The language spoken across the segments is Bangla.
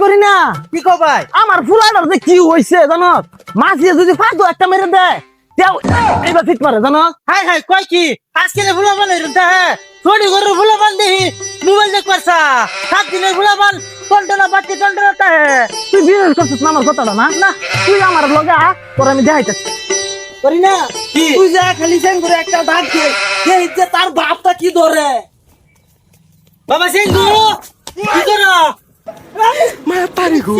করি না কি কো ভাই আমার ফুলাটার যে কি হইছে জানো মাছিয়ে যদি ফাঁদো একটা মেরে দেয় তেও এইবার ঠিক মারে জানো হাই হাই কয় কি আজকে ভুলা বান রে হ্যাঁ ছোটি করে ভুলা বান দেখি মোবাইল দেখ পারছা 7 দিনের ভুলা বান টন্টনা বাচ্চা টন্টনাটা হ্যাঁ তুই বিয়ে করছিস না আমার কথাটা না না তুই আমার লগে তোর আমি দেখাইতেছি করি না তুই যা খালি সেন করে একটা ডাক দে কে ইচ্ছে তার বাপটা কি ধরে বাবা সেন গুরু কি করো Matari ko.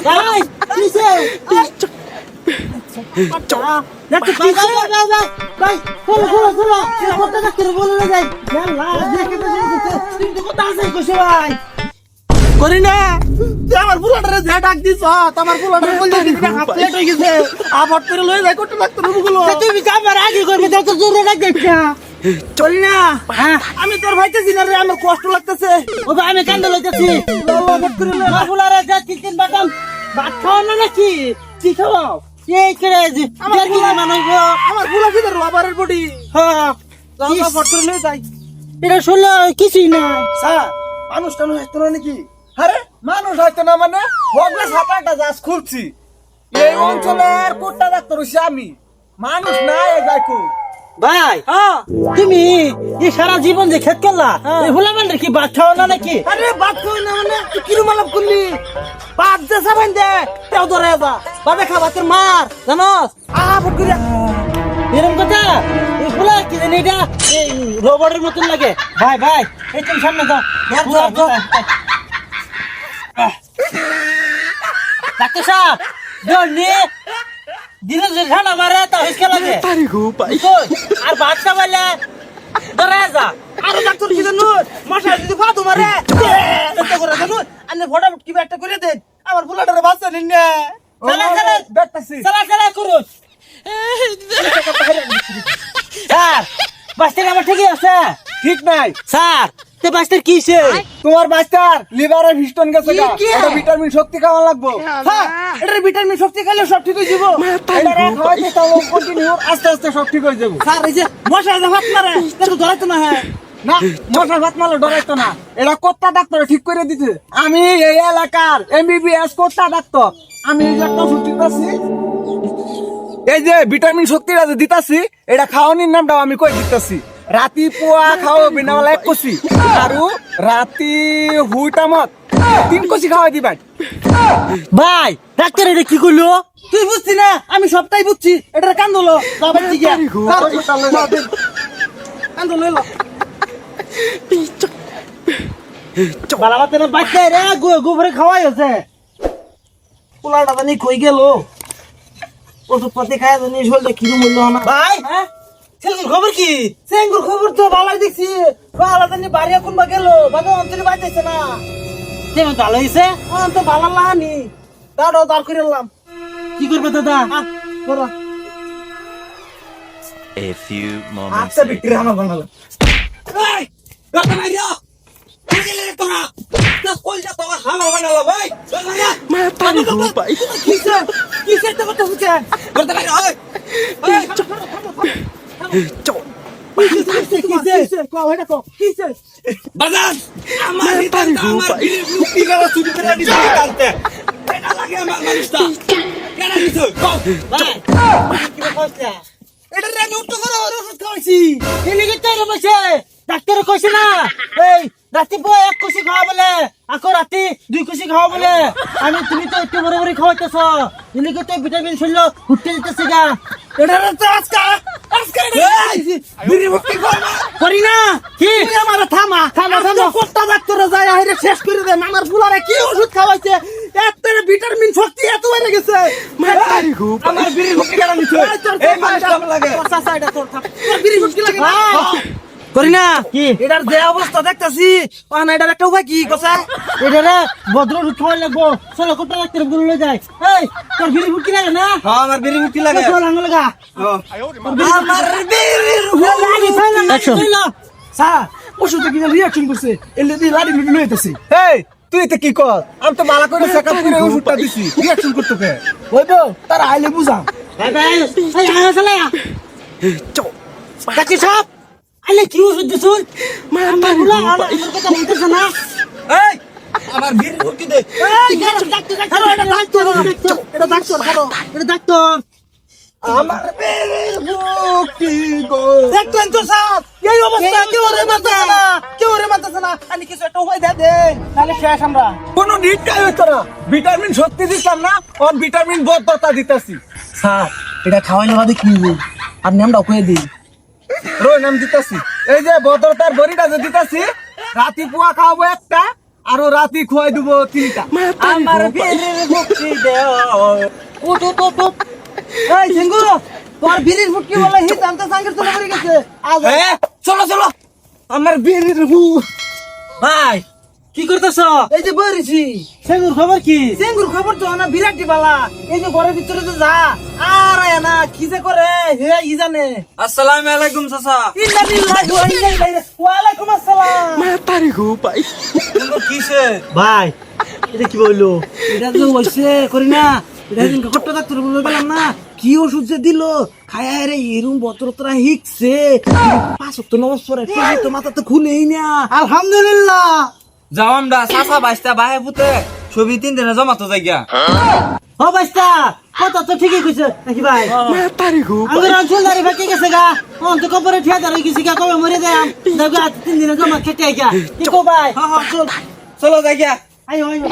ভাই কিসে দেখো কিসে ভাই খোলো খোলো কথা ডাক্তার বলে না যাই না দেখে তো কিন্তু কথা আছে কইছে ভাই করি না তুই আমার ফুলাটারে যা ডাক দিছ তোমার ফুলাটারে বললি দিদি হাফ প্লেট হয়ে গেছে আবার তোরে লয়ে যাই কত ডাক্তার বুগুলো তুমি কামার আগে করবে তো জোরে ডাক দিছা চলি না আমি তোর ভাইতেছি না রে আমার কষ্ট লাগতেছে ও ভাই আমি কান্দে লইতেছি আমার ফুলারে যা তিন বাটাম ভাত খাও না নাকি কি খাও এই করে যে আমার কি মানব আমার ফুলা কি ধরো আবারের বডি হ্যাঁ আমরা বটর লয়ে যাই এটা শুনলে কিছুই না স্যার মানুষ টানুষ আসতো না নাকি আরে মানুষ হয়তো না মানে ভগলে 7-8টা জাহাজ খুলছি এই অঞ্চলের কোটটা ডাক্তার হইছি আমি মানুষ নাই যাইকো ভাই তুমি এই সারা জীবন যে খেত করলা এই ভোলা মানে কি ভাত খাও না নাকি আরে ভাত খাও না মানে তুই কিরম আলাপ করলি ভাত যে সাবান দে তেও ধরে যা বাবে খাবা তোর মার জানোস ভোট করে এরকম কথা এই ভোলা কি জানি এটা এই রোবটের মতন লাগে ভাই ভাই এই তুমি সামনে যাও ডাক্তার সাহেব জন্নি দিনে যে ঠান্ডা মারে তা হইছে লাগে Matari ko pa. আর ভাত খাবাইলে ধরে যা আর ডাক্তার কি জানো মশা যদি ফাদু মারে এটা করে জানো আনে ফটাফট কি একটা করে দেন আমার ফুলাটারে বাচ্চা নিন না দেখতাছি চালা করুন স্যার বাচ্চাটা আমার ঠিকই আছে ঠিক নাই স্যার তে বাচ্চার কিছে তোমার বাচ্চার লিভারে ভিস্টন গেছে গা এটা ভিটামিন শক্তি খাওয়া লাগবো হ্যাঁ এটার ভিটামিন শক্তি খেলে সব ঠিক হয়ে যাবো এটা খাওয়াইতে তাও কন্টিনিউ আস্তে আস্তে সব ঠিক হয়ে যাবো স্যার এই যে মশা যে ভাত মারে তাকে ধরাইতো না হ্যাঁ না মশার ভাত মারলে ডরাইতো না এটা কোত্তা ডাক্তার ঠিক করে দিতে আমি এই এলাকার এমবিবিএস কোত্তা ডাক্তার আমি এই যে একটা ওষুধ দিতেছি এই যে ভিটামিন শক্তিটা যে দিতাছি এটা খাওয়ানির নামটাও আমি কই দিতেছি রাতি পোয়া খাও বিনাওয়ালা 1 কষি আৰু রাতি হুইটামত 3 কষি খাওয়াই দিবাই ভাই ডাক্তার এটা কি করলো তুই বুঝছি না আমি সবটাই বুঝছি এটা কান্দলো বাবার দিকে কান্দলো এলো বালাবাতে না বাচ্চা রে গোবরে খাওয়াই হচ্ছে পোলাটা জানি কই গেল ওষুধ পাতি খায় জানি শরীরটা কিরম হইলো না ভাই হ্যাঁ সেঙ্গুর খবর কি সেঙ্গুর খবর তো ভালোই দেখছি বালা জানি বাড়িয়া কোনবা গেল বাবা অন্তরে বাইতেছে না কেমন ভালো হয়েছে তো ভালো লাগানি দাঁড়াও দাঁড় করে এলাম কি করবে দাদা করো A few moments আচ্ছা বিক্রি আমার বানালো এই কথা নাই রে কি গেলে তোরা তো কই যা তোরা হালা বানালো ভাই Matari ko pa. কিসে তো কথা হচ্ছে করতে নাই ওই বাজার আমার মুক্তি করা শুরু করে দিতে কালতে এটা লাগে আমার মানুষটা কেন দিছ ভাই কি কইছা এটা রে নোট করো ওষুধ খাওয়াইছি এলিগে তাইরে বসে ডাক্তার কইছে না এই রাতে পয় 1 কুচি খাওয়া বলে আকো রাতে 2 কুচি খাওয়া বলে আমি তুমি তো একটু বড় বড় খাওয়াইতেছ এলিগে তো ভিটামিন শরীর উঠতে দিতেছে গা এটা তো আজকে বিড়ি মুক্তি করি না কি আমার থামা কোট্টা ডাক্তার যায় আইরে শেষ করে দেন আমার ফুলারে কি ওষুধ খাওয়াইছে এত ভিটামিন শক্তি এত বেড়ে গেছে Matari ko pa. আমার বিড়ি মুক্তি কেন নিছে এই মানুষটা লাগে চাচা এটা তোর বিড়ি মুক্তি লাগে করি না কি এটার যে অবস্থা দেখতাছি ওখানে এটার একটা উপায় কি কথা এটারে ভদ্র উঠাই লাগবো চলো কোট্টা ডাক্তার বলে যায় এই তোর বিড়ি মুক্তি লাগে না হ্যাঁ আমার বিড়ি মুক্তি লাগে চল আঙ্গুল লাগা আমার বিড়ি মুক্তি লাগে স্যার ওষুধে কি রিঅ্যাকশন করছে এলে দি লাড়ি লুটি লইতেছি এই তুই তো কি কর আমি তো মালা করে চেকআপ করে ওষুধটা দিছি রিঅ্যাকশন করতে কে হইবো তার আইলে বুঝাম ভাই ভাই এই আয় চলে কাকি সাহেব আলে কি ওষুধ দিছুন Matari ko pa. কথা বলতেছ না এই আমার বীরের ভক্তি দে এটা ডাক্তার আমার বীরের ভক্তি গো দেখলেন তো স্যার এই অবস্থা কেউ রে মারতেছে না আমি কিছু একটা উপায় দে নাহলে শেষ আমরা কোনো নিটকাই হইতো না ভিটামিন শক্তি দিতাম না আর ভিটামিন বদতা দিতাছি স্যার এটা খাওয়াইলে বাদে কি হইব আর নামটা কয়ে দিই রোই নাম দিতাছি এই যে বদতার বড়িটা যে দিতাছি রাতি পুয়া খাওয়াবো একটা আর রাতি খুয়াই দিব তিনটা আমার বীরের ভক্তি দেও এই সিংহু তোর বীরের ভক্তি বলে হি জানতে সাঙ্গের তো করে গেছে আজ হ্যাঁ চলো চলো আমার বীরের ভূত ভাই কি করতেছ এই যে বরিছি সিংহুর খবর কি সিংহুর খবর তো না বিরাট বালা এই যে ঘরের ভিতরে তো যা আর আয় না কি যে করে হে ই জানে আসসালামু আলাইকুম চাচা ইন্না লিল্লাহি ওয়া ইন্না ইলাইহি ওয়া আলাইকুম আসসালাম তারি গো ভাই কিসে ভাই এটা কি বললো এটা তো হইছে করি না এটা দিন কত ডাক্তার বলে গেলাম না কি ওষুধ যে দিল খায় রে এরুম বতরতরা হিকছে পাঁচ তো নমস্কার তো মাথা তো খুলেই না আলহামদুলিল্লাহ যাও আমরা চাচা বাইস্তা বাহে পুতে ছবি 3 দিনে জমা তো যাইগা ও বাইস্তা কথা তো ঠিকই কইছে নাকি ভাই তারি গো আমার অঞ্চল দাঁড়ি ফাঁকে গেছে গা অন্ত কবরে ঠিয়া দাঁড়িয়ে গেছে গা কবে মরে যায় দেখো 3 দিনে জমা খেতে আইগা কি কো ভাই চলো যাইগা আইও আইও